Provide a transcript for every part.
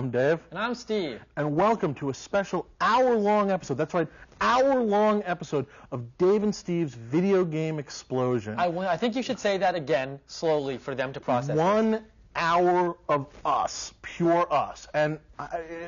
I'm Dave. And I'm Steve. And welcome to a special hour-long episode. That's right, hour-long episode of Dave and Steve's Video Game Explosion. I think you should say that again, slowly, for them to process 1 hour of us, pure us. And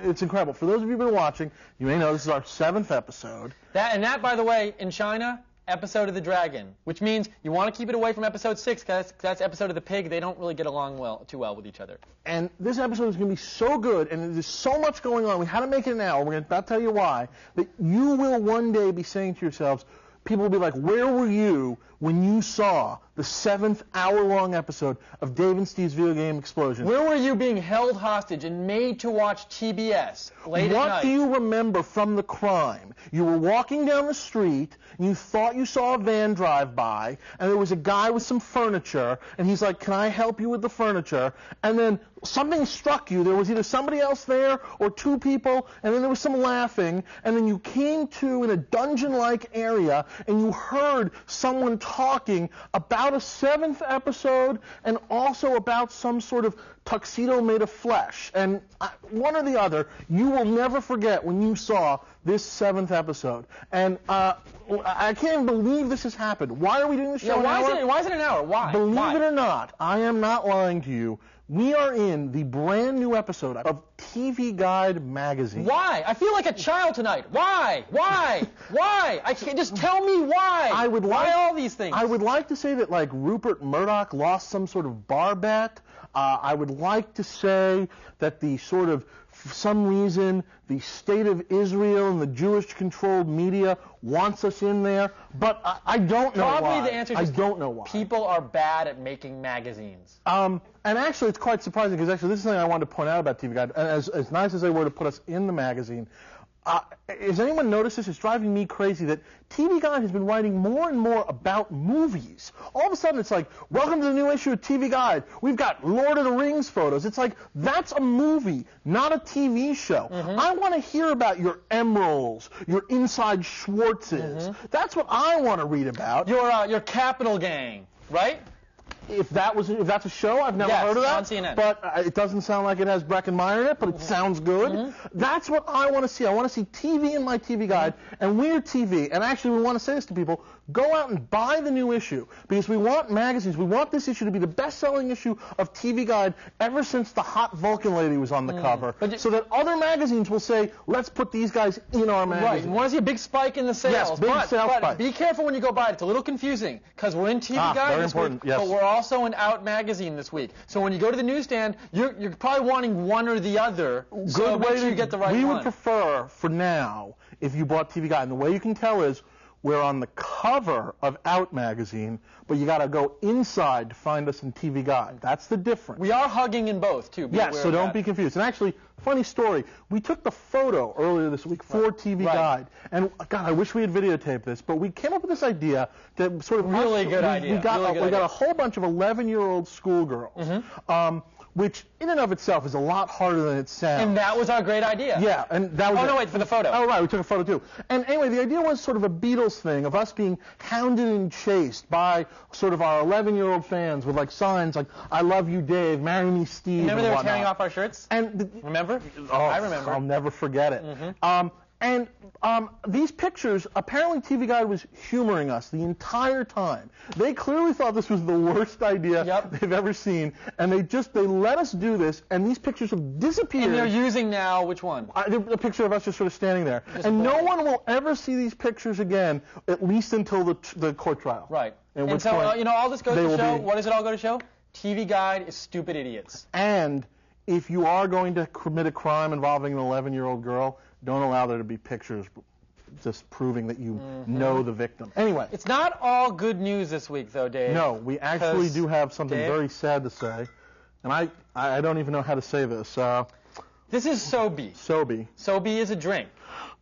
it's incredible. For those of you who've been watching, you may know this is our 7th episode. That, by the way, in China, episode of the dragon, which means you want to keep it away from episode 6, because that's episode of the pig. They don't really get along too well with each other. And this episode is going to be so good, and there's so much going on. We had to make it an hour. We're about to tell you why. That you will one day be saying to yourselves, people will be like, where were you when you saw the 7th hour-long episode of Dave and Steve's Video Game Explosion? Where were you being held hostage and made to watch TBS late at night? What do you remember from the crime? You were walking down the street, and you thought you saw a van drive by, and there was a guy with some furniture, and he's like, can I help you with the furniture? And then something struck you. There was either somebody else there or 2 people, and then there was some laughing, and then you came to in a dungeon-like area, and you heard someone talking about a 7th episode and also about some sort of tuxedo made of flesh. And one or the other, you will never forget when you saw this 7th episode. And I can't even believe this has happened. Why are we doing this show an hour? Why is it an hour? Why? Believe it or not, I am not lying to you. We are in the brand new episode of TV Guide magazine. Why? I feel like a child tonight. Why? Why? Why? I can't, just tell me why. Why all these things? I would like to say that like Rupert Murdoch lost some sort of bar bet. I would like to say that the sort of, for some reason, the state of Israel and the Jewish-controlled media wants us in there, but I don't know why. Probably the answer is I don't know why. People are bad at making magazines. And actually, it's quite surprising, because actually this is something I wanted to point out about TV Guide. And as nice as they were to put us in the magazine, has anyone noticed this? It's driving me crazy that TV Guide has been writing more and more about movies. All of a sudden, it's like, welcome to the new issue of TV Guide. We've got Lord of the Rings photos. It's like, that's a movie, not a TV show. I want to hear about your Emeralds, your Inside Schwartzes. That's what I want to read about. Your Capital Gang, right? If that's a show, I've never heard of that. On CNN. But it doesn't sound like it has Breckenmeyer in it, but it sounds good. That's what I want to see. I want to see TV in my TV Guide, and we're TV. And actually, we want to say this to people. Go out and buy the new issue, because we want magazines. We want this issue to be the best-selling issue of TV Guide ever since the hot Vulcan lady was on the cover, so that other magazines will say, let's put these guys in our magazine. Right. You want to see a big spike in the sales. Yes, big sales spike. Be careful when you go buy it. It's a little confusing, because we're in TV Guide this week, but we're also in Out Magazine this week. So when you go to the newsstand, you're probably wanting one or the other, so make sure you get the right one. We would prefer, for now, if you bought TV Guide. And the way you can tell is, we're on the cover of Out Magazine, but you got to go inside to find us in TV Guide. That's the difference. We are hugging in both, too. Yes, so don't be confused. And actually, funny story, we took the photo earlier this week for TV Guide. And, God, I wish we had videotaped this, but we came up with this idea that sort of... Really good idea. We got a whole bunch of 11-year-old schoolgirls. Which in and of itself is a lot harder than it sounds. And that was our great idea. Yeah, and that was... Oh, no, wait, for the photo. Oh, right, we took a photo, too. And anyway, the idea was sort of a Beatles thing of us being hounded and chased by sort of our 11-year-old fans with, like, signs like, I love you, Dave, marry me, Steve, Remember they were tearing off our shirts? Remember? Oh, I remember. I'll never forget it. And these pictures, apparently TV Guide was humoring us the entire time. They clearly thought this was the worst idea they've ever seen, and they let us do this, and these pictures have disappeared. And they're using now, which one? A picture of us just sort of standing there. And no one will ever see these pictures again, at least until the court trial. Right. And so, all this goes to show, what does it all go to show? TV Guide is stupid idiots. And if you are going to commit a crime involving an 11-year-old girl, don't allow there to be pictures just proving that you know the victim. Anyway. It's not all good news this week, though, Dave. No, we actually do have something very sad to say. And I don't even know how to say this. This is Sobe. Sobe. Sobe is a drink.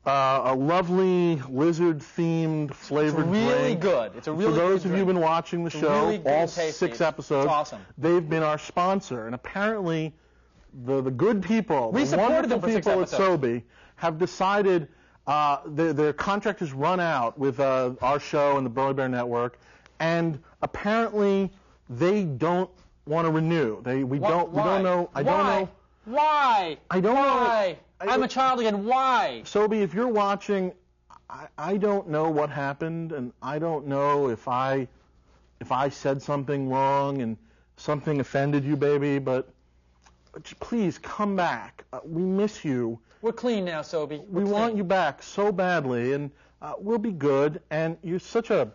A lovely lizard-themed flavored drink. It's really good. It's a really good For those drink. of you who've been watching the show, really all 6 episodes, it's awesome. They've been our sponsor. And apparently, the good people, the wonderful people at Sobe, have decided their contract has run out with our show and the Burly Bear Network, and apparently they don't want to renew. We don't know. I don't know. Why? I don't know. I'm a child again. Why? Sobe, if you're watching, I don't know what happened, and I don't know if I said something wrong and something offended you, baby, but please come back. We miss you. We're clean now, Sobe. We want you back so badly, and we'll be good. And you're such a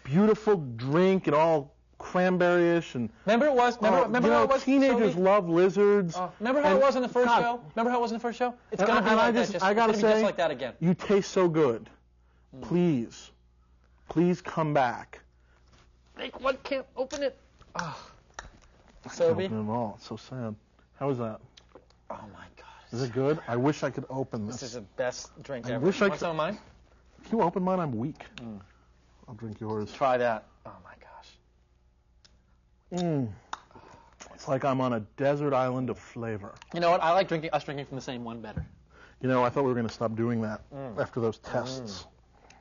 beautiful drink and all cranberry-ish. And remember it was. Remember how it was. Teenagers love lizards. Remember how it was in the first show. Remember how it was in the first show. It's gonna be like that. I gotta say, just like that again. You taste so good. Please come back. Make one, can't open it. I can't open it at all. It's so sad. How is that? Oh my God. Is it good? I wish I could open this. This is the best drink ever. I wish I could. Some of mine? If you open mine, I'm weak. I'll drink yours. Try that. Oh my gosh. It's like I'm on a desert island of flavor. You know what? I like us drinking from the same one better. You know, I thought we were going to stop doing that after those tests.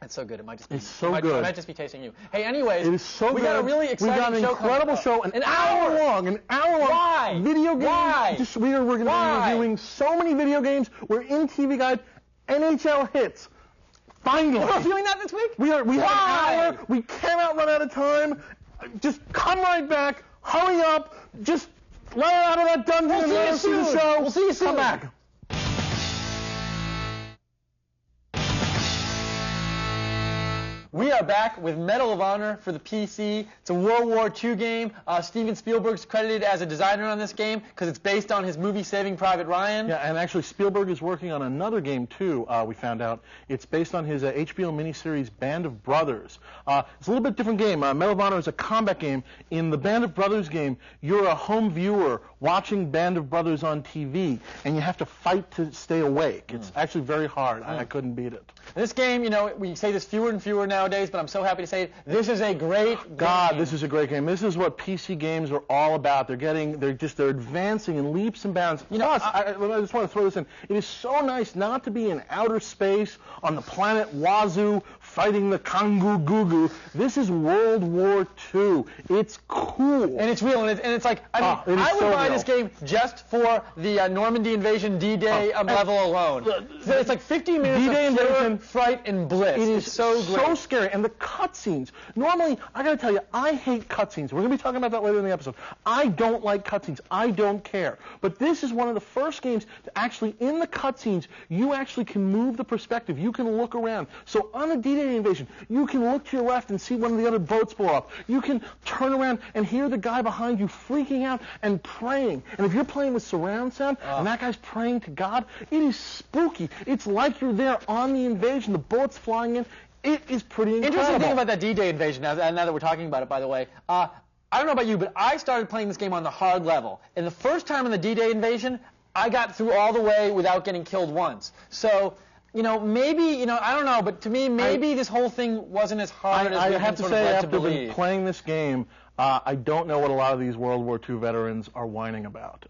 It's so good. It might just be. It's so good. I might just be tasting you. Hey, anyways, it is so we got a really exciting show. We got an incredible show, an hour long. Why? Video games. Why? We're going to be reviewing so many video games. We're in TV Guide. NHL hits. Finally. We're reviewing that this week? We have an hour. We cannot run out of time. Just come right back. Hurry up. Just let out of that dungeon and let us see the show. We'll see you soon. Come back. We are back with Medal of Honor for the PC. It's a World War II game. Steven Spielberg's credited as a designer on this game because it's based on his movie Saving Private Ryan. Yeah, and actually Spielberg is working on another game too, we found out. It's based on his HBO miniseries Band of Brothers. It's a little bit different game. Medal of Honor is a combat game. In the Band of Brothers game, you're a home viewer watching Band of Brothers on TV, and you have to fight to stay awake. It's actually very hard. I couldn't beat it. This game, you know, we say this fewer and fewer nowadays, but I'm so happy to say it. This is a great game. This is a great game. This is what PC games are all about. They're advancing in leaps and bounds. You know, I just want to throw this in. It is so nice not to be in outer space on the planet Wazoo fighting the Kangu Gugu. This is World War II. It's cool. And it's real, and it's like, I would buy this game just for the Normandy invasion D-Day level alone. So it's like 50 minutes D-Day of pure invasion, fright and bliss. It is so great. So scary. And the cutscenes. Normally, I got to tell you, I hate cutscenes. We're going to be talking about that later in the episode. I don't like cutscenes. I don't care. But this is one of the first games to actually, in the cutscenes, you actually can move the perspective. You can look around. So on a D-Day invasion, you can look to your left and see one of the other boats blow up. You can turn around and hear the guy behind you freaking out and praying. And if you're playing with surround sound and that guy's praying to God, it is spooky. It's like you're there on the invasion. The bullets flying in. It is pretty incredible. Interesting thing about that D-Day invasion, now that we're talking about it, by the way, I don't know about you, but I started playing this game on the hard level. And the first time on the D-Day invasion, I got through all the way without getting killed once. So, you know, maybe, you know, I don't know, but to me, maybe this whole thing wasn't as hard as we have to say. After playing this game, I don't know what a lot of these World War II veterans are whining about.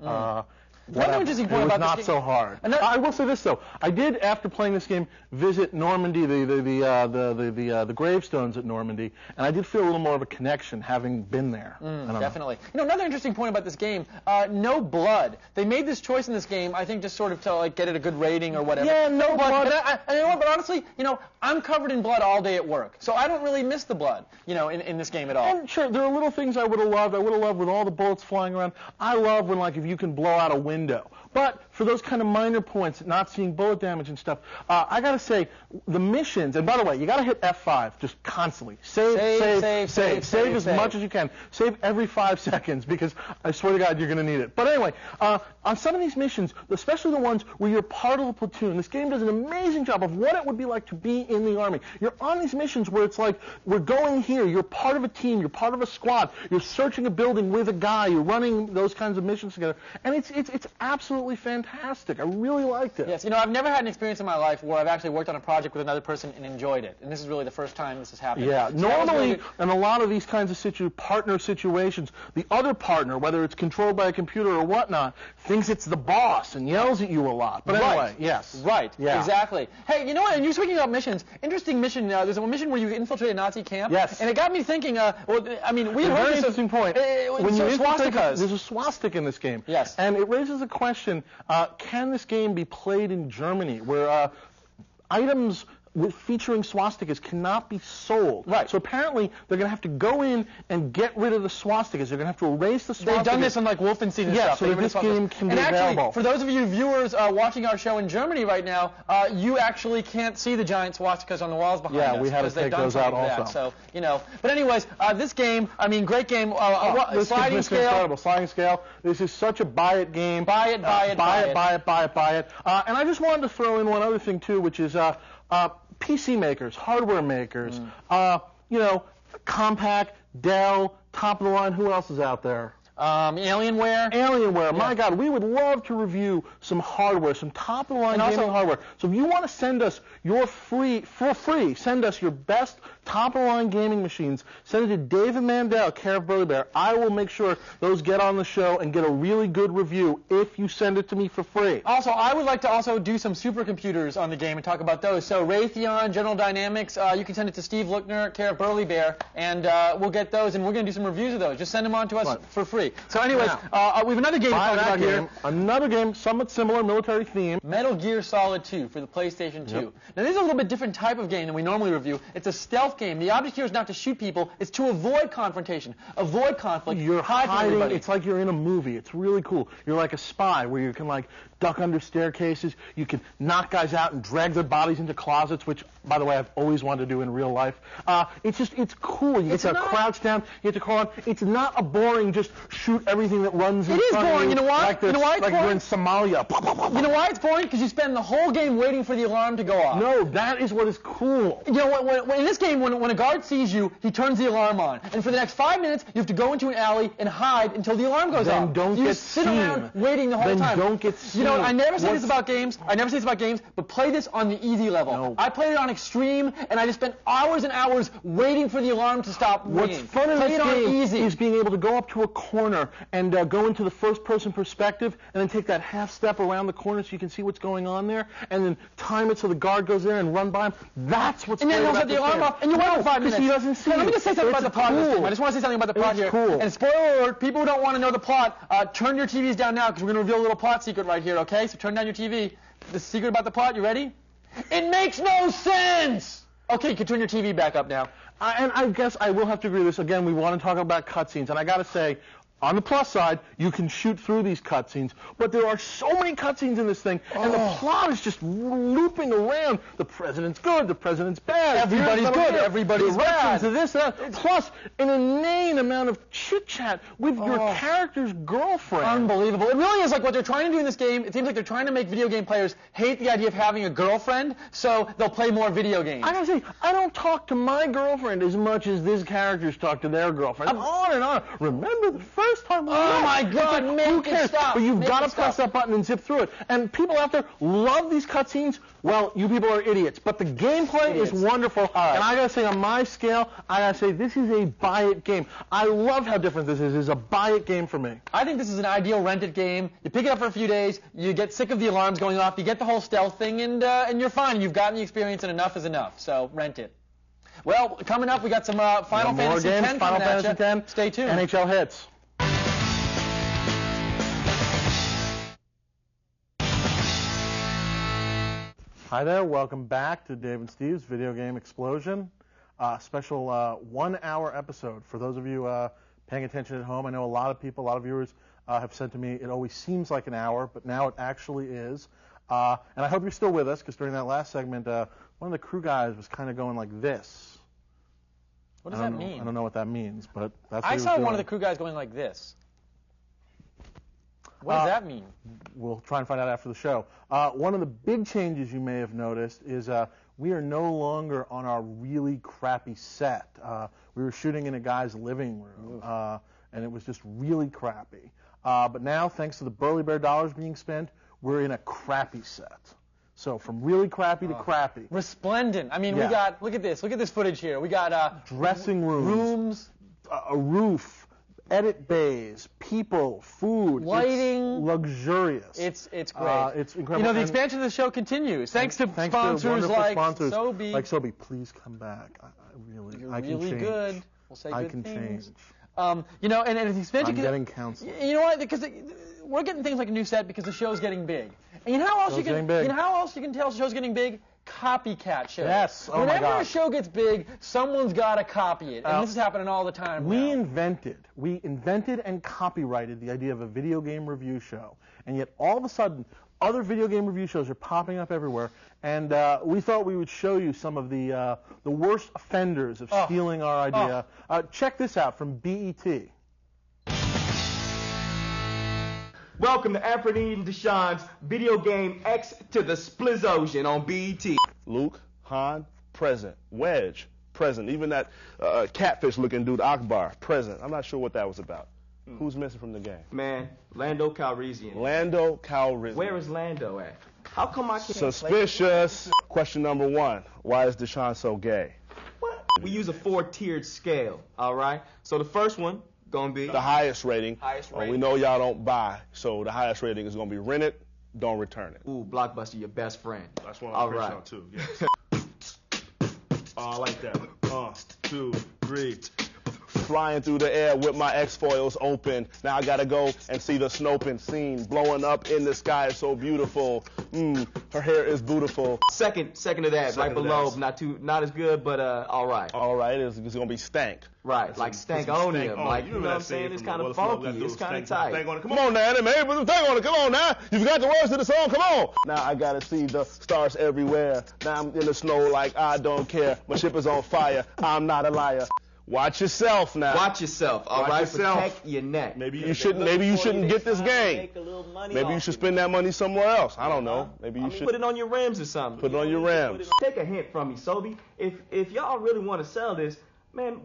One interesting point about this game. It was not so hard. I will say this though: I did, after playing this game, visit Normandy, the gravestones at Normandy, and I did feel a little more of a connection having been there. Definitely. You know, another interesting point about this game: no blood. They made this choice in this game, I think, just sort of to like get it a good rating or whatever. Yeah, no blood. But honestly, you know, I'm covered in blood all day at work, so I don't really miss the blood, you know, in this game at all. And sure, there are little things I would have loved. I would have loved with all the bullets flying around. I love when, like, if you can blow out a window. But for those kind of minor points, not seeing bullet damage and stuff, I got to say, the missions, and by the way, you got to hit F5 just constantly. Save as much as you can. Save every 5 seconds, because I swear to God, you're going to need it. But anyway, on some of these missions, especially the ones where you're part of a platoon, this game does an amazing job of what it would be like to be in the Army. You're on these missions where it's like, we're going here, you're part of a team, you're part of a squad, you're searching a building with a guy, you're running those kinds of missions together, and it's absolutely fantastic. I really liked it. Yes, you know, I've never had an experience in my life where I've actually worked on a project with another person and enjoyed it, and this is really the first time this has happened. Yeah, so normally in a lot of these kinds of partner situations, the other partner, whether it's controlled by a computer or whatnot, thinks it's the boss and yells at you a lot. But anyway, yes. Right, yeah. Exactly. Hey, you know what, and you're speaking about missions, interesting mission, there's a mission where you infiltrate a Nazi camp. Yes. And it got me thinking, well, I mean, we heard very interesting point. When you there's a swastika in this game. Yes. And it raises a question question, can this game be played in Germany, where items featuring swastikas cannot be sold? Right. So apparently they're going to have to go in and get rid of the swastikas. They're going to have to erase the swastikas. They've done this on like Wolfenstein and stuff. So that this game can be and actually, available. for those of you viewers watching our show in Germany right now, you actually can't see the giant swastikas on the walls behind us. Yeah, we had to take those out also. So, you know. But anyways, this game, I mean, great game. This sliding is scale. incredible. Sliding scale. This is such a buy it game. Buy it. And I just wanted to throw in one other thing too, which is PC makers, hardware makers, you know, Compaq, Dell, top of the line. Who else is out there? Alienware. Alienware. My God, we would love to review some hardware, some top of the line gaming hardware. So if you want to send us your send us your best top of the line gaming machines. Send it to David Mandel, care of Burly Bear. I will make sure those get on the show and get a really good review if you send it to me for free. Also, I would like to also do some supercomputers on the game and talk about those. So Raytheon, General Dynamics, you can send it to Steve Lookner, care of Burly Bear, and we'll get those, and we're going to do some reviews of those. Just send them on to us for free. So anyways, we have another game to talk about here. Another game, somewhat similar, military theme. Metal Gear Solid 2 for the PlayStation 2. Now, this is a little bit different type of game than we normally review. It's a stealth game. The object here is not to shoot people. It's to avoid confrontation, avoid conflict. You're hide from hiding. everybody. It's like you're in a movie. It's really cool. You're like a spy where you can like duck under staircases. You can knock guys out and drag their bodies into closets, which, by the way, I've always wanted to do in real life. It's cool. You get to crouch down. You get to crawl on. It's not a boring just shoot everything that runs in front of you. It is boring. You know why? Like you know why it's like boring? you're in Somalia. You know why it's boring? Because you spend the whole game waiting for the alarm to go off. No, that is what is cool. You know, when in this game, when a guard sees you, he turns the alarm on. And for the next 5 minutes, you have to go into an alley and hide until the alarm goes off. Then don't you get just sit seen. around waiting the whole time. Then don't get seen. You know what? I never say this about games. But play this on the easy level. No. I played it on extreme, and I just spent hours and hours waiting for the alarm to stop ringing. What's fun in play this it on game easy. is being able to go up to a corner and go into the first-person perspective, and then take that half step around the corner so you can see what's going on there, and then time it so the guard goes there and run by him. That's what's and great then about set the this alarm game. off, and you wait for 5 minutes. He doesn't see Let me you. just say something about the plot of this game. I just want to say something about the plot here. Cool. And spoiler alert, people who don't want to know the plot, turn your TVs down now, because we're going to reveal a little plot secret right here, okay? So turn down your TV. The secret about the plot, you ready? It makes no sense! Okay, you can turn your TV back up now. And I guess I will have to agree with this. Again, we want to talk about cutscenes, and I got to say, on the plus side, you can shoot through these cutscenes, but there are so many cutscenes in this thing, and the plot is just looping around. The president's good, the president's bad. Everybody's good, everybody's bad. To this, that. Plus, an inane amount of chit-chat with your character's girlfriend. Unbelievable. It really is like what they're trying to do in this game. It seems like they're trying to make video game players hate the idea of having a girlfriend, so they'll play more video games. I gotta say, I don't talk to my girlfriend as much as these characters talk to their girlfriend. On and on. Remember the first time we met? My God, who cares? stop. But you've got to press that button and zip through it. And people out there love these cutscenes. Well, you people are idiots. But the gameplay is wonderful. And I gotta say, on my scale, I gotta say this is a buy-it game. I love how different this is. It's a buy-it game for me. I think this is an ideal rent-it game. You pick it up for a few days, you get sick of the alarms going off, you get the whole stealth thing, and you're fine. You've gotten the experience, and enough is enough. So rent it. Well, coming up, we got some Final Fantasy X coming Final Fantasy at you. X. Stay tuned. NHL hits. Hi there, welcome back to Dave and Steve's Video Game Explosion. Special 1 hour episode. For those of you paying attention at home, I know a lot of people, a lot of viewers have said to me, it always seems like an hour, but now it actually is. And I hope you're still with us, because during that last segment, one of the crew guys was kind of going like this. What does that mean? I don't know what that means, but that's what I he was saw doing. one of the crew guys going like this. What does that mean? We'll try and find out after the show. One of the big changes you may have noticed is we are no longer on our really crappy set. We were shooting in a guy's living room, and it was just really crappy. But now, thanks to the Burly Bear dollars being spent, we're in a crappy set. So from really crappy to crappy. Resplendent. I mean, we got, look at this footage here. We got dressing rooms, a roof, edit bays, people, food, lighting, it's luxurious. It's great. It's incredible. You know, the expansion of the show continues thanks to sponsors like Sobe. Like Sobe, please come back. I can really change. good. We'll say I good can things. change. You know, and it's expensive. I'm getting counseled. You know what? Because we're getting things like a new set because the show's getting big. And you know how else you can tell the show's getting big? Copycat shows. Yes. Oh Whenever my God. a show gets big, someone's got to copy it, and this is happening all the time. We invented and copyrighted the idea of a video game review show, and yet all of a sudden, other video game review shows are popping up everywhere, and we thought we would show you some of the worst offenders of stealing our idea. Check this out from BET. Welcome to Anthony and Deshaun's Video Game X to the Splizotion on BET. Luke, Han, present. Wedge, present. Even that catfish-looking dude, Akbar, present. I'm not sure what that was about. Who's missing from the game? Man, Lando Calrissian. Lando Calrissian. Where is Lando at? How come I can't Suspicious. Question number 1. Why is Deshaun so gay? What? We use a 4-tiered scale, all right? So the first one gonna be The highest rating. Highest rating. We know y'all don't buy, so the highest rating is gonna be rent it, don't return it. Ooh, Blockbuster, your best friend. That's one All I'm right. on too. Yes. Oh, I like that. 1, 2, 3. Flying through the air with my X-foils open. Now I gotta go and see the Snopin scene. Blowing up in the sky is so beautiful. Her hair is beautiful. Second of that, right of below, that. not as good, but all right. All right, it's gonna be stank. Right, like Stank-onium. Like, you know what I'm saying? It's kind of funky. It's kind of tight. Come on now, man. Put some stank on it. Come on now. You forgot the words to the song. Come on. Now I gotta see the stars everywhere. Now I'm in the snow like I don't care. My ship is on fire. I'm not a liar. Watch yourself now. Watch yourself, all Watch right? yourself. Protect your neck. Maybe you shouldn't get this game. Maybe you should spend that money somewhere else. I don't know. Maybe you should put it on your rims or something. put it on your rims. Take a hint from me, Sobe. If y'all really want to sell this, man,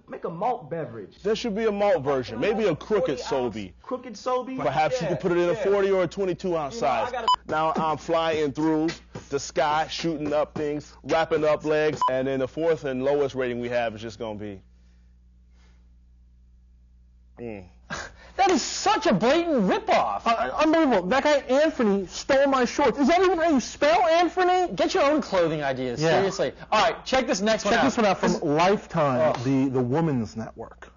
make a malt beverage. There should be a malt version. Maybe a crooked 40-ounce Sobe. Crooked Sobe? Perhaps you could put it in a 40 or a 22-ounce size. Now I'm flying through the sky, shooting up things, wrapping up legs, and then the fourth and lowest rating we have is just going to be... That is such a blatant ripoff. Unbelievable. That guy Anthony stole my shorts. Is that even how you spell Anthony? Get your own clothing ideas, Yeah. seriously. All right, check this next one out. Check this one out from Lifetime, the Women's Network.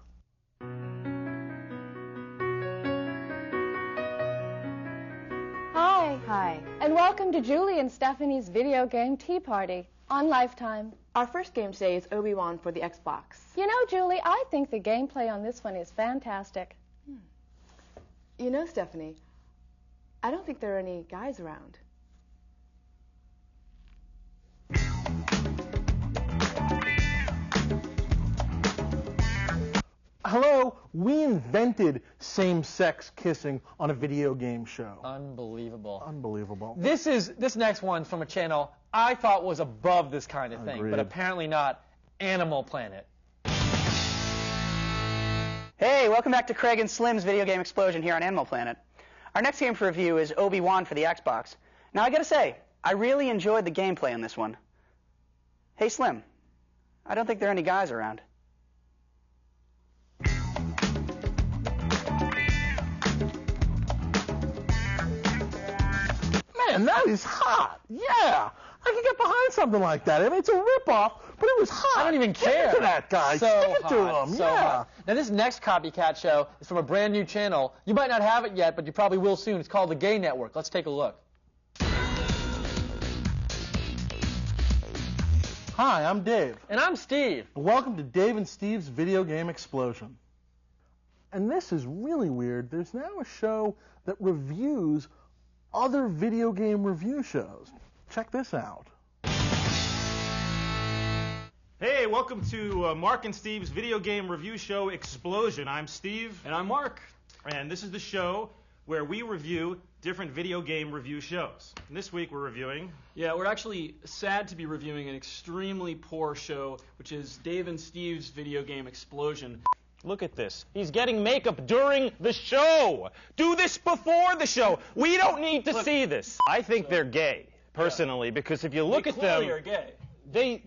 Hi, and welcome to Julie and Stephanie's video game tea party on Lifetime. Our first game today is Obi-Wan for the Xbox. You know, Julie, I think the gameplay on this one is fantastic. You know, Stephanie, I don't think there are any guys around. Hello, we invented same-sex kissing on a video game show. Unbelievable. Unbelievable. This next one's from a channel I thought was above this kind of thing, Agreed. but apparently not. Animal Planet. Hey, welcome back to Craig and Slim's Video Game Explosion here on Animal Planet. Our next game for review is Obi-Wan for the Xbox. Now, I gotta say, I really enjoyed the gameplay on this one. Hey, Slim, I don't think there are any guys around. Man, that is hot. Yeah, I can get behind something like that. I mean, it's a ripoff, but it was hot. I don't even care. Stick it to that guy. So Stick it to hot, him. so Yeah. hot. Now, this next copycat show is from a brand new channel. You might not have it yet, but you probably will soon. It's called The Gay Network. Let's take a look. Hi, I'm Dave. And I'm Steve. Welcome to Dave and Steve's Video Game Explosion. And this is really weird. There's now a show that reviews other video game review shows. Check this out. Hey, welcome to Mark and Steve's video game review show Explosion. I'm Steve. And I'm Mark. And this is the show where we review different video game review shows. And this week we're reviewing... Yeah, we're actually sad to be reviewing an extremely poor show, which is Dave and Steve's Video Game Explosion. Look at this. He's getting makeup during the show. Do this before the show. We don't need to see this. I think they're gay, personally, because if you look at them, They are gay.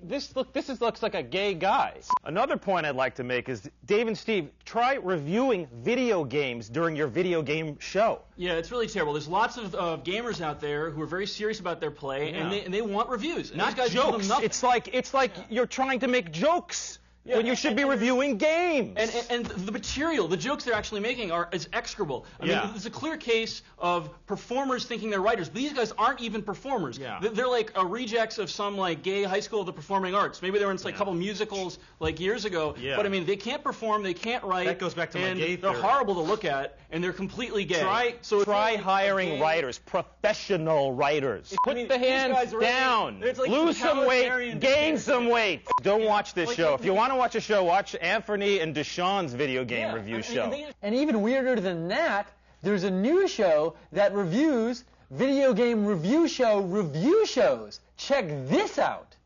this looks like a gay guy. Another point I'd like to make is, Dave and Steve, try reviewing video games during your video game show. Yeah, it's really terrible. There's lots of gamers out there who are very serious about their play, and they want reviews. And Not these guys give them jokes. nothing. It's like you're trying to make jokes. when you should be reviewing games. And the material, the jokes they're actually making is execrable. I mean, it's a clear case of performers thinking they're writers. But these guys aren't even performers. They're like rejects of some like gay high school of the performing arts. Maybe they were in like a couple musicals like years ago. But I mean, they can't perform, they can't write. That goes back to my gay they're theory. horrible to look at, and they're completely gay. Try hiring writers, professional writers. Put the hands down. Like lose some weight, gain some weight. Don't watch this show. If you want to watch a show, watch Anthony and Deshaun's video game review show. And even weirder than that, there's a new show that reviews video game review shows. Check this out.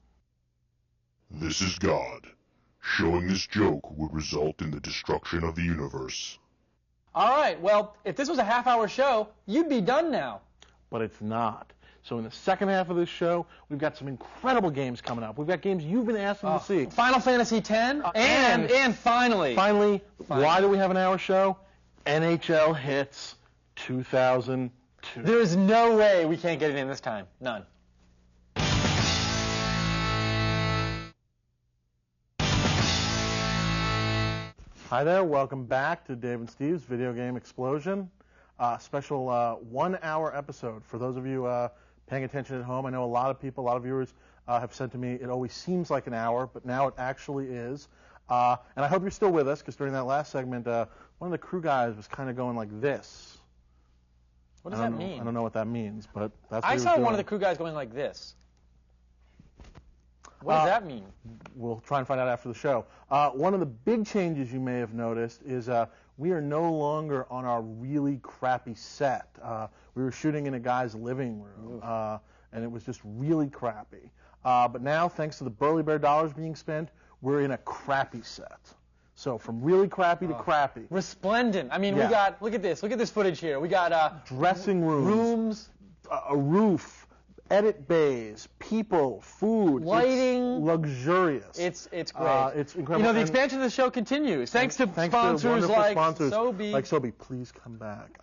This is God. Showing this joke would result in the destruction of the universe. All right, well, if this was a half-hour show, you'd be done now. But it's not. So in the second half of this show, we've got some incredible games coming up. We've got games you've been asking to see. Final Fantasy X, and finally, why do we have an hour show? NHL Hits 2002. There is no way we can't get it in this time. None. Hi there, welcome back to Dave and Steve's Video Game Explosion. Special 1 hour episode. For those of you paying attention at home, I know a lot of people, a lot of viewers have said to me, it always seems like an hour, but now it actually is. And I hope you're still with us, because during that last segment, one of the crew guys was kind of going like this. What does that mean? I don't know what that means, but that's what I he was saw doing. one of the crew guys going like this. What does that mean? We'll try and find out after the show. One of the big changes you may have noticed is we are no longer on our really crappy set. We were shooting in a guy's living room, and it was just really crappy. But now, thanks to the Burly Bear dollars being spent, we're in a crappy set. So from really crappy to crappy. Resplendent. I mean, we got, look at this footage here. We got dressing rooms, a roof, edit bays, people, food, lighting, luxurious. It's great. It's incredible. You know, the expansion of the show continues thanks to sponsors like Sobe. Like Sobe, please come back.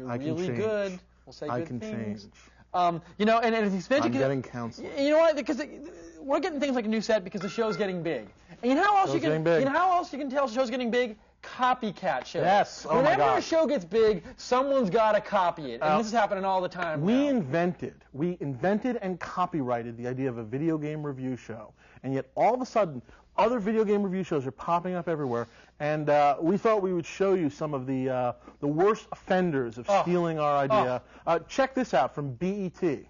I can change. Good. We'll say I good can things. change. You know, and the expansion. I'm getting counseling. You know what? Because we're getting things like a new set because the show's getting big. And you know how else you can? You know how else you can tell the show's getting big? Copycat shows. Yes. Oh Whenever my God. a show gets big, someone's got to copy it, and this is happening all the time. We invented and copyrighted the idea of a video game review show, and yet all of a sudden, other video game review shows are popping up everywhere. And we thought we would show you some of the worst offenders of stealing our idea. Check this out from BET.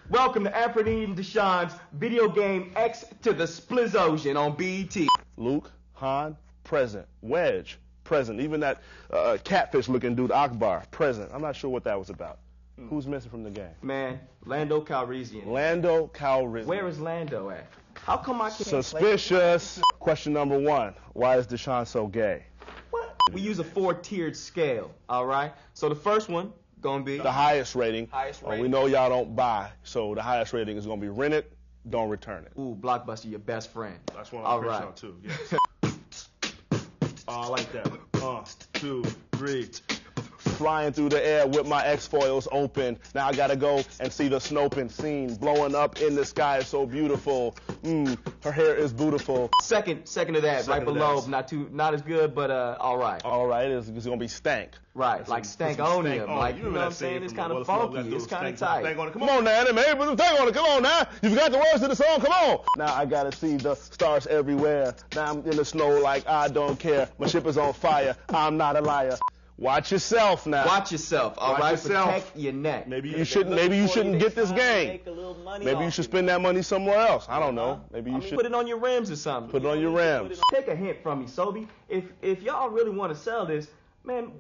Welcome to Anthony and Deshaun's Video Game X to the Splizosion on BET. Luke, Han, present. Wedge, present. Even that catfish-looking dude, Akbar, present. I'm not sure what that was about. Who's missing from the game? Man, Lando Calrissian. Lando Calrissian. Where is Lando at? How come I can't Suspicious. Question number 1. Why is Deshaun so gay? What? We use a 4-tiered scale, all right? So the first one gonna be the highest rating. Highest rating. We know y'all don't buy, so the highest rating is gonna be rent it, don't return it. Ooh, Blockbuster, your best friend. That's one All I'm right. on too. Yes. I like that. 2, 3. Flying through the air with my X-foils open. Now I gotta go and see the Snoping scene. Blowing up in the sky is so beautiful. Her hair is beautiful. Second of that, right below, not as good, but all right. All right, it's gonna be stank. Right, like Stank-onium. Like, you know what I'm saying? It's kind of funky. It's kind of tight. Come on now, man. Put some stank on it. Come on now. You forgot the words to the song. Come on. Now I gotta see the stars everywhere. Now I'm in the snow like I don't care. My ship is on fire. I'm not a liar. Watch yourself now. Watch yourself, all right? Protect your neck. Maybe you shouldn't get this game. Maybe you should spend that money somewhere else. I don't know. Maybe you should put it on your rims or something. Put it on your rims. Take a hint from me, Sobe. If y'all really want to sell this, man,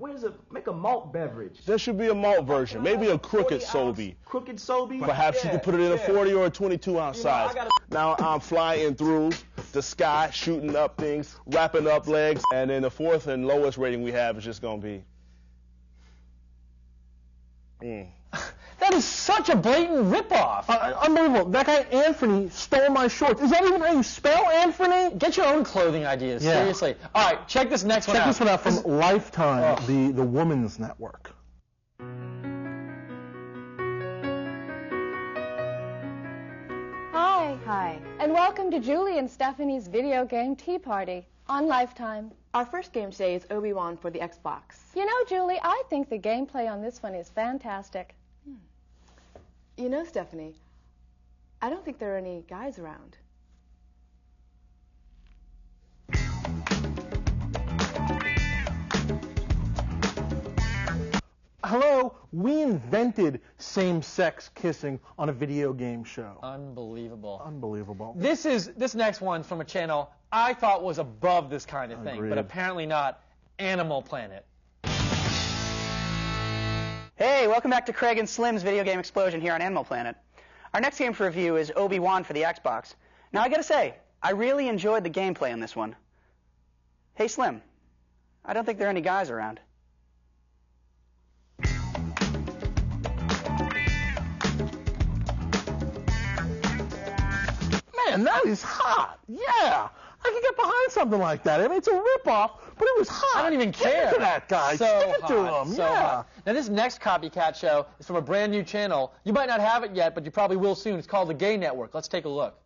make a malt beverage. There should be a malt version. Maybe a crooked Sobe. Crooked Sobe? Perhaps you could put it in a 40 or a 22 ounce size. Now I'm flying through the sky, shooting up things, wrapping up legs, and then the fourth and lowest rating we have is just going to be That is such a blatant ripoff. Unbelievable. That guy Anthony stole my shorts. Is that even how you spell Anthony? Get your own clothing ideas, seriously. All right, check this next one out. Check this one out from Lifetime, the Women's Network. Hi. Hi. And welcome to Julie and Stephanie's video game tea party on Lifetime. Our first game today is Obi-Wan for the Xbox. You know, Julie, I think the gameplay on this one is fantastic. You know, Stephanie, I don't think there are any guys around. Hello, we invented same-sex kissing on a video game show. Unbelievable. Unbelievable. This next one's from a channel I thought was above this kind of thing, Agreed. but apparently not. Animal Planet. Hey, welcome back to Craig and Slim's video game explosion here on Animal Planet. Our next game for review is Obi-Wan for the Xbox. Now, I gotta say, I really enjoyed the gameplay on this one. Hey, Slim, I don't think there are any guys around. Man, that is hot. Yeah, I can get behind something like that. I mean, it's a ripoff, but it was hot. I don't even care. Stick it to that guy. So Stick it to hot, him. so Yeah. hot. Now, this next copycat show is from a brand new channel. You might not have it yet, but you probably will soon. It's called The Gay Network. Let's take a look.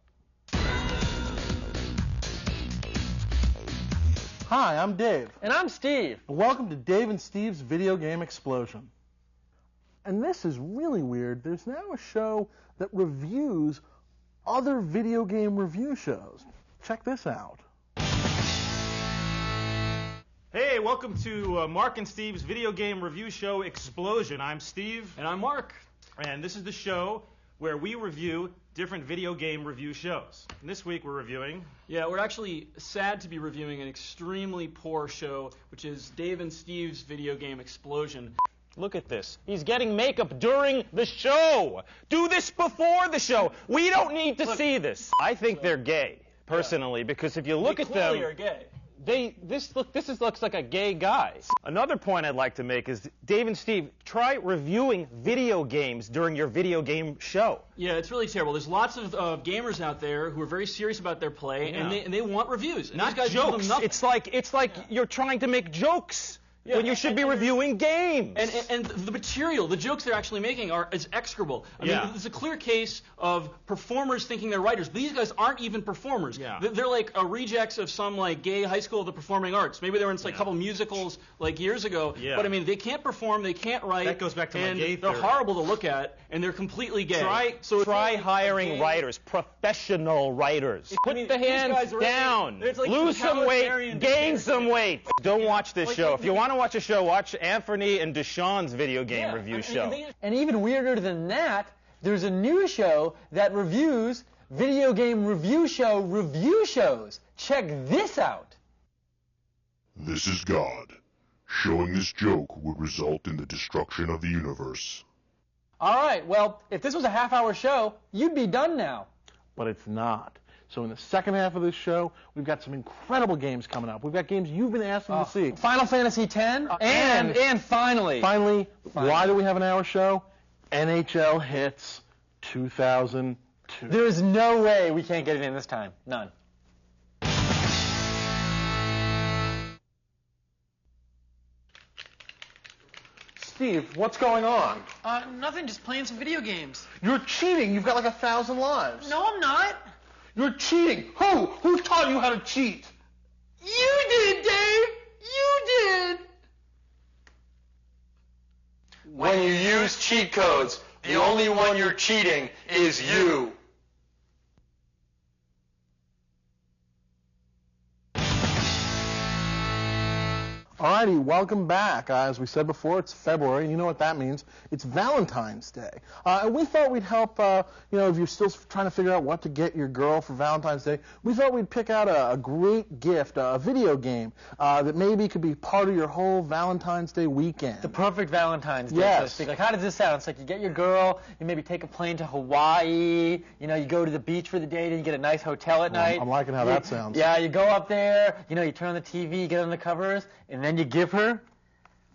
Hi, I'm Dave. And I'm Steve. Welcome to Dave and Steve's Video Game Explosion. And this is really weird. There's now a show that reviews other video game review shows. Check this out. Hey, welcome to Mark and Steve's video game review show Explosion. I'm Steve. And I'm Mark. And this is the show where we review different video game review shows. And this week we're reviewing... Yeah, we're actually sad to be reviewing an extremely poor show, which is Dave and Steve's video game Explosion. Look at this. He's getting makeup during the show. Do this before the show. We don't need to see this. I think they're gay, personally, because if you look at them, They clearly are gay. this looks like a gay guy. Another point I'd like to make is, Dave and Steve, try reviewing video games during your video game show. Yeah, it's really terrible. There's lots of gamers out there who are very serious about their play, Yeah. and they want reviews. And Not these guys give them jokes. nothing. It's like you're trying to make jokes when you should be reviewing games. And the material, the jokes they're actually making is execrable. I Yeah. mean, it's a clear case of performers thinking they're writers. These guys aren't even performers. Yeah. They're like rejects of some like gay high school of the performing arts. Maybe they were in like a couple musicals like years ago. Yeah. But I mean, they can't perform, they can't write. That goes back to my and gay they're theory. horrible to look at, and they're completely gay. Try hiring writers, professional writers. Put mean, the these hands guys are really- down. it's like Lose some weight, totalitarian gain dictatorship. some weight. Don't watch this show. If you want to watch a show, watch Anthony and Deshaun's video game review show. And even weirder than that, there's a new show that reviews video game review shows. Check this out. This is God. Showing this joke would result in the destruction of the universe. All right, well, if this was a half-hour show, you'd be done now. But it's not. So in the second half of this show, we've got some incredible games coming up. We've got games you've been asking to see. Final Fantasy X, and finally, why do we have an hour show? NHL Hits 2002. there is no way we can't get it in this time. None. Steve, what's going on? Nothing, just playing some video games. You're cheating. You've got like 1,000 lives. No, I'm not. You're cheating. Who? Who taught you how to cheat? You did, Dave. You did. When you use cheat codes, the only one you're cheating is you. Alrighty, welcome back. As we said before, it's February, and you know what that means. It's Valentine's Day. And we thought we'd help, if you're still trying to figure out what to get your girl for Valentine's Day, we thought we'd pick out a great gift, a video game, that maybe could be part of your whole Valentine's Day weekend. The perfect Valentine's Day, so to Yes. speak. Like, how does this sound? It's like you get your girl, you maybe take a plane to Hawaii, you go to the beach for the date, and you get a nice hotel at night. I'm liking how that sounds. Yeah, you go up there, you turn on the TV, you get on the covers, and then you give her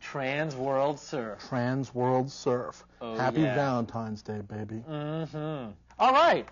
Trans World Surf. Trans World Surf. Oh, Happy yeah. Valentine's Day, baby. Mm-hmm. All right.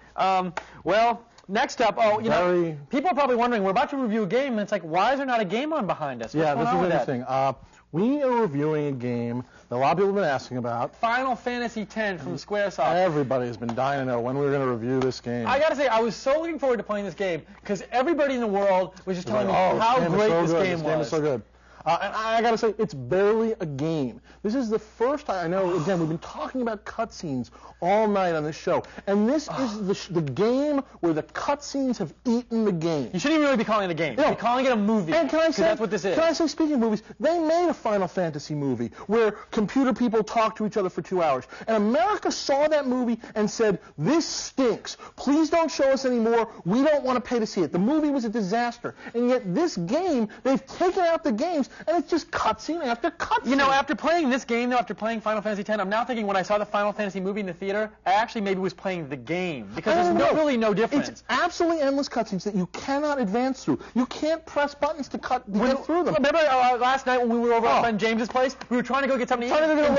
Well, Next up, people are probably wondering, we're about to review a game, and it's like, why is there not a game on behind us? Yeah, What's this going is on with that? interesting. We are reviewing a game that a lot of people have been asking about. Final Fantasy X from Squaresoft. Everybody has been dying to know when we were going to review this game. I gotta say, I was so looking forward to playing this game because everybody in the world was just telling me how great this game was. This game is so good. And I gotta say, it's barely a game. This is the first time, I know, again, we've been talking about cutscenes all night on this show, and this is the game where the cutscenes have eaten the game. You shouldn't even really be calling it a game. You should be calling it a movie. And can I say, that's what this is. Can I say, speaking of movies, they made a Final Fantasy movie where computer people talk to each other for 2 hours, and America saw that movie and said, this stinks. Please don't show us anymore. We don't want to pay to see it. The movie was a disaster, and yet this game, they've taken out the games, and it's just cutscene after cutscene. You know, after playing this game, though, after playing Final Fantasy X, I'm now thinking when I saw the Final Fantasy movie in the theater, I actually maybe was playing the game because there's really no difference. It's absolutely endless cutscenes that you cannot advance through. You can't press buttons to get through them. Remember last night when we were over at my friend James's place? We were trying to go get something to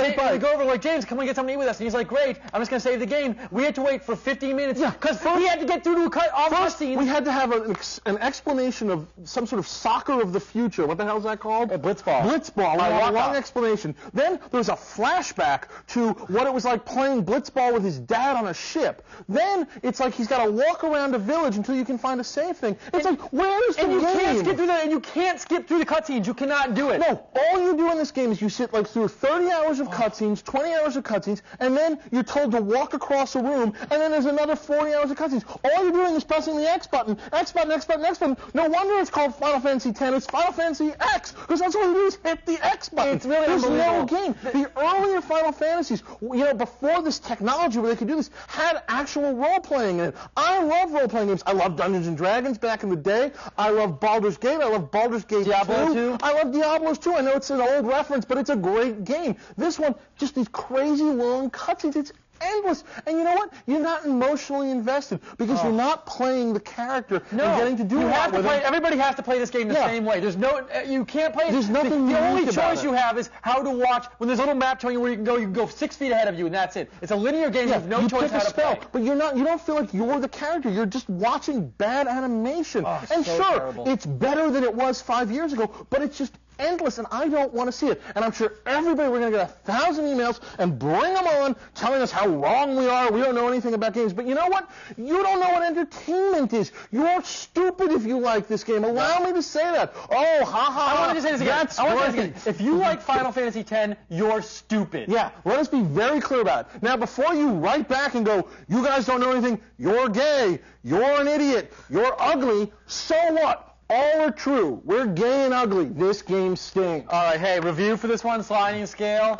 eat. We go over like, James, come on, get something to eat with us. And he's like, great, I'm just going to save the game. We had to wait for 15 minutes because we had to get through to cutscenes. We had to have an explanation of some sort of soccer of the future. What the hell is that called? Blitzball. Blitzball. We had a long explanation. Then there was a flashback to what it was like playing Blitzball with his dad on a ship. Then it's like he's got to walk around a village until you can find a save thing. It's like, where's the game? And you can't skip through that, and you can't skip through the cutscenes. You cannot do it. No, all you do in this game is you sit like through 30 hours of cutscenes, 20 hours of cutscenes, and then you're told to walk across a room, and then there's another 40 hours of cutscenes. All you're doing is pressing the X button, X button, X button, X button. No wonder it's called Final Fantasy X. It's Final Fantasy X, because that's all you do is hit the X button. It's really There's no unbelievable. game. The earlier Final Fantasies, before this technology where they could do this, had actual role-playing in it. I love role-playing games. I love Dungeons & Dragons back in the day. I love Baldur's Gate. I love Baldur's Gate Diablo 2. I love Diablo 2. I know it's an old reference, but it's a great game. This one, just these crazy long cutscenes. It's endless. And you know what? You're not emotionally invested because you're not playing the character and getting to do you that have to with play. him. Everybody has to play this game the same way. There's no, you can't play it. There's nothing The only unique about choice it. you have is how to watch. When there's a little map telling you where you can go 6 feet ahead of you, and that's it. It's a linear game. You have no choice pick how a to spell, play. but you don't feel like you're the character. You're just watching bad animation. And so sure, terrible. it's better than it was 5 years ago, but it's just endless, and I don't want to see it. And I'm sure we're going to get 1,000 emails and bring them on telling us how wrong we are. We don't know anything about games. But you know what? You don't know what entertainment is. You're stupid if you like this game. Allow me to say that. Oh, ha ha. I want to say this again. That's I want to say great. this again. If you like Final Fantasy X, you're stupid. Yeah, let us be very clear about it. Now, before you write back and go, you guys don't know anything, you're gay, you're an idiot, you're ugly, so what? All are true. We're gay and ugly. This game stinks. All right, hey, review for this one, sliding scale.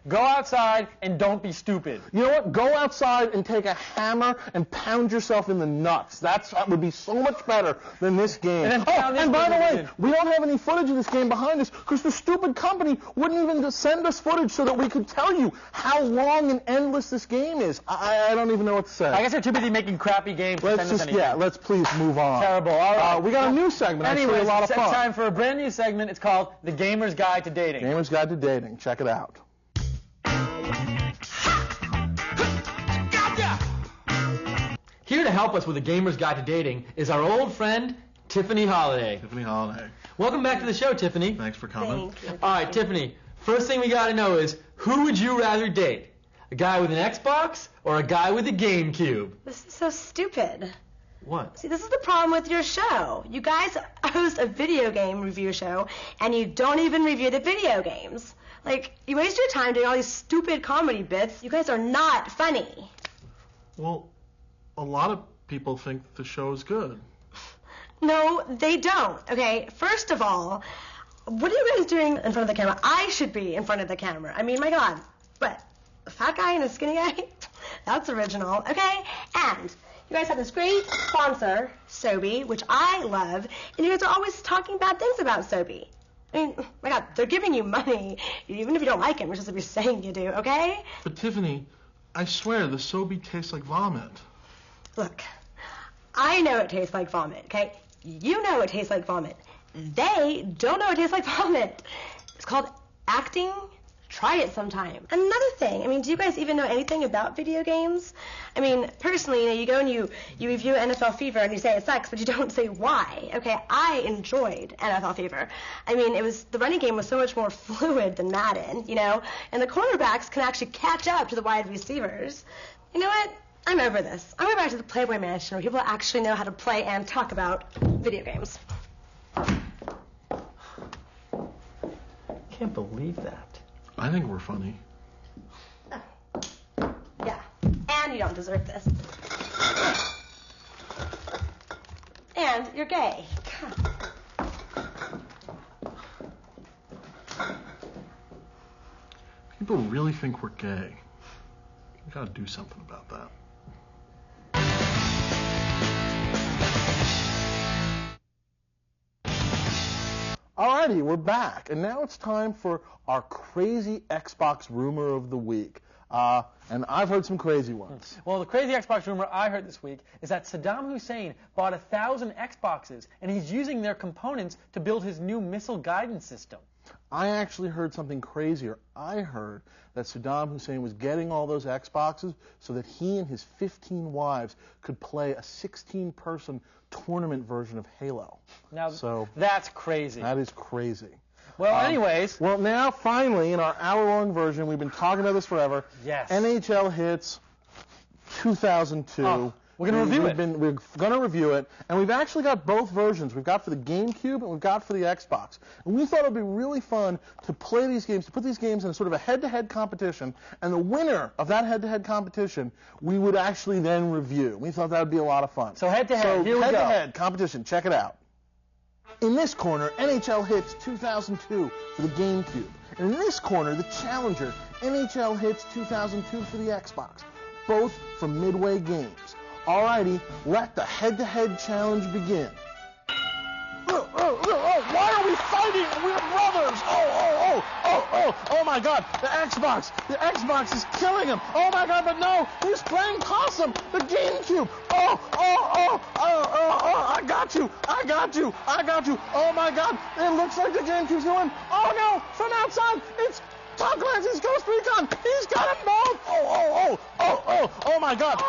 Go outside and don't be stupid. You know what? Go outside and take a hammer and pound yourself in the nuts. That would be so much better than this game. And then and by the way, we don't have any footage of this game behind us because the stupid company wouldn't even send us footage so that we could tell you how long and endless this game is. I don't even know what to say. I guess they're too busy making crappy games. Let's please move on. Terrible. All right. We got a new segment. Anyway, a lot of fun. It's time for a brand new segment. It's called The Gamer's Guide to Dating. Gamer's Guide to Dating. Check it out. Here to help us with The Gamer's Guide to Dating is our old friend, Tiffany Holiday. Tiffany Holiday. Welcome back to the show, Tiffany. Thanks for coming. Thank you. All right, Tiffany, first thing we got to know is, who would you rather date? A guy with an Xbox or a guy with a GameCube? This is so stupid. What? See, this is the problem with your show. You guys host a video game review show, and you don't even review the video games. Like, you waste your time doing all these stupid comedy bits. You guys are not funny. Well, a lot of people think the show's good. No, they don't, okay? First of all, what are you guys doing in front of the camera? I should be in front of the camera. I mean, my God. What? A fat guy and a skinny guy? That's original, okay? And you guys have this great sponsor, Sobe, which I love, and you guys are always talking bad things about Sobe. I mean, my God, they're giving you money, even if you don't like him, which is what you're saying you do, okay? But Tiffany, I swear, the Sobe tastes like vomit. Look, I know it tastes like vomit, okay? You know it tastes like vomit. They don't know it tastes like vomit. It's called acting try it sometime. Another thing, I mean, do you guys even know anything about video games? I mean, personally, you go and you review NFL Fever and you say it sucks, but you don't say why. Okay, I enjoyed NFL Fever. I mean, the running game was so much more fluid than Madden, and the cornerbacks can actually catch up to the wide receivers. You know what? I'm over this. I'm going back to the Playboy Mansion where people actually know how to play and talk about video games. Can't believe that. I think we're funny. Yeah, and you don't deserve this. And you're gay. People really think we're gay. We gotta do something about that. Alrighty, we're back, and now it's time for our crazy Xbox rumor of the week. And I've heard some crazy ones. Well, the crazy Xbox rumor I heard this week is that Saddam Hussein bought 1,000 Xboxes, and he's using their components to build his new missile guidance system. I actually heard something crazier. I heard that Saddam Hussein was getting all those Xboxes so that he and his 15 wives could play a 16-person tournament version of Halo. Now, so that's crazy. That is crazy. Well, anyways. Well, now, finally, in our hour-long version, we've been talking about this forever. Yes. NHL Hits 2002. Oh, we're going to review it. We're going to review it, and we've actually got both versions. We've got for the GameCube, and we've got for the Xbox. And we thought it would be really fun to play these games, to put these games in sort of a head-to-head competition, and the winner of that head-to-head competition, we would actually then review. We thought that would be a lot of fun. So head-to-head, here we go. Head-to-head competition, check it out. In this corner, NHL Hits 2002 for the GameCube. And in this corner, the challenger, NHL Hits 2002 for the Xbox. Both from Midway Games. Alrighty, let the head-to-head challenge begin. Why are we fighting? We're brothers! Oh my God, the Xbox is killing him! Oh my God, but no, he's playing possum, the GameCube! I got you! Oh my God, it looks like the GameCube's going, oh no, from outside, it's Tom Clancy's Ghost Recon! He's got them both! Oh my God,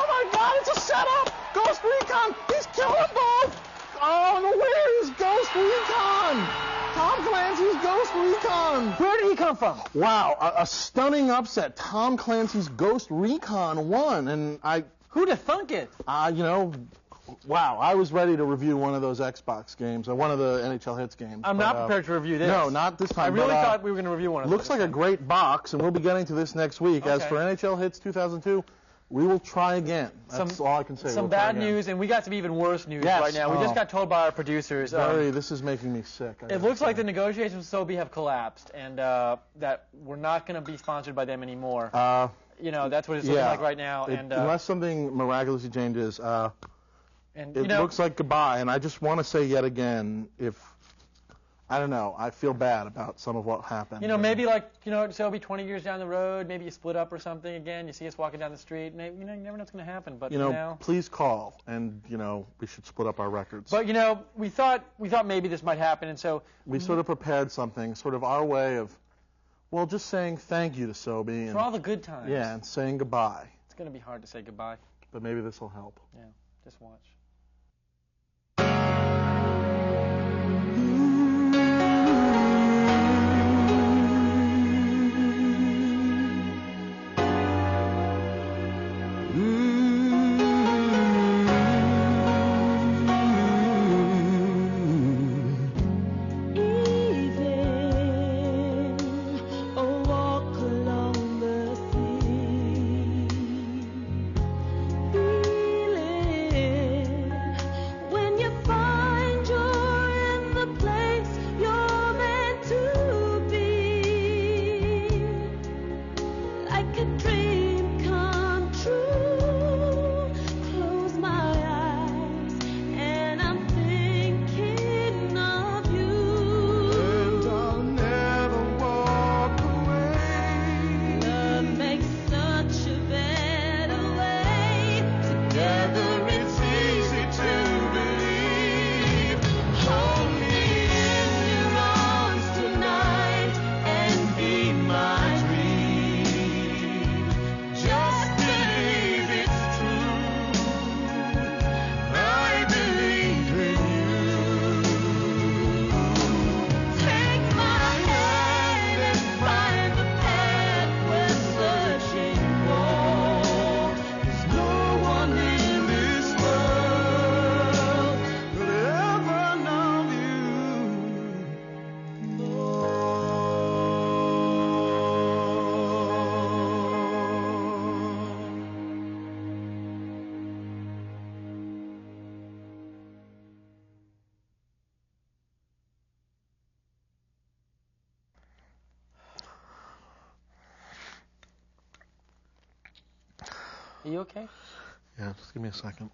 it's a setup! Ghost Recon, he's killing them both! Oh, and the winner is Ghost Recon! Tom Clancy's Ghost Recon! Where did he come from? Wow, a stunning upset. Tom Clancy's Ghost Recon won, and who'd have thunk it? Wow, I was ready to review one of those Xbox games, or one of the NHL Hits games. I'm not prepared to review this. No, not this time. I really thought we were going to review one of those. Looks like a great box, and we'll be getting to this next week. Okay. As for NHL Hits 2002, we will try again. That's all I can say. Some bad news, and we got some even worse news right now. We just got told by our producers. This is making me sick. It looks like the negotiations with Sobe have collapsed, and that we're not going to be sponsored by them anymore. That's what it's looking like right now. Unless something miraculously changes, it looks like goodbye. And I just want to say yet again, I don't know. I feel bad about some of what happened. Maybe Sobe 20 years down the road, maybe you split up or something again. You see us walking down the street. Maybe, you never know what's going to happen. But please call, and we should split up our records. But we thought maybe this might happen, and so we sort of prepared something, sort of our way of, just saying thank you to Sobe for all the good times. Yeah, and saying goodbye. It's going to be hard to say goodbye. But maybe this will help. Yeah, just watch. Are you okay? Yeah, just give me a second.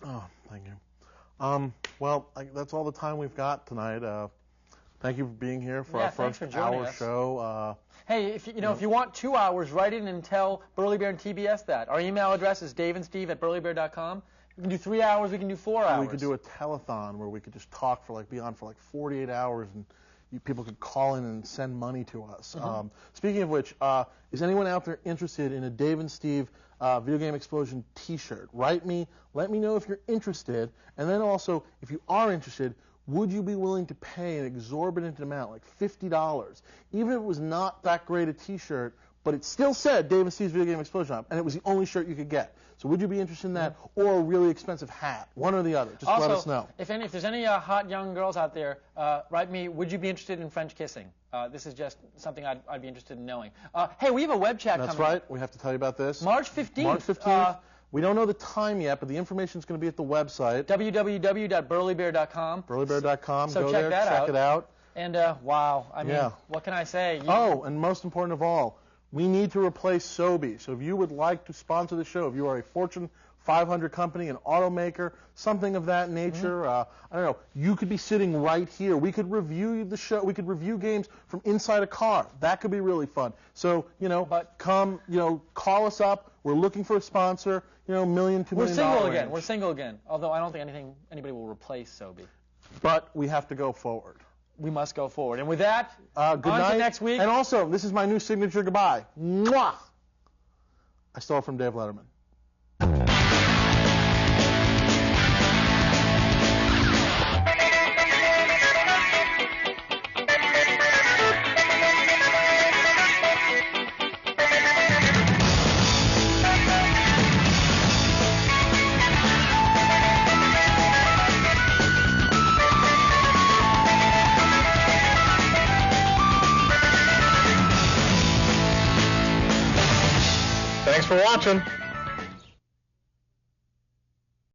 Oh, thank you. Well, that's all the time we've got tonight. Thank you for being here for our first hour show. Hey, if you want 2 hours, write in and tell Burly Bear and TBS that. Our email address is daveandsteve@burlybear.com. We can do 3 hours. We can do 4 hours. We could do a telethon where we could just talk for be on for 48 hours, and people could call in and send money to us. Mm-hmm. Speaking of which, is anyone out there interested in a Dave and Steve Video Game Explosion T-shirt? Write me. Let me know if you're interested, and then also, if you are interested, would you be willing to pay an exorbitant amount, like $50, even if it was not that great a T-shirt, but it still said Dave and Steve's Video Game Explosion on it, and it was the only shirt you could get? So would you be interested in that, or a really expensive hat? One or the other. Just also, let us know. If there's any hot young girls out there, write me, would you be interested in French kissing? This is just something I'd be interested in knowing. Hey, we have a web chat coming. That's right. We have to tell you about this. March 15th. March 15th. We don't know the time yet, but the information is going to be at the website. www.burlybear.com. Burlybear.com. So Go check there, that check out. it out. And, wow, I mean, what can I say? And most important of all, we need to replace Sobe. So if you would like to sponsor the show, if you are a Fortune 500 company, an automaker, something of that nature, I don't know, you could be sitting right here. We could review the show. We could review games from inside a car. That could be really fun. So, come, call us up. We're looking for a sponsor, $1 million, $2 million. We're single again. We're single again. Although I don't think anybody will replace Sobe. But we have to go forward. We must go forward. And with that, good on night. to next week. And also, this is my new signature goodbye. Mwah! I stole it from Dave Letterman. Thanks for watching.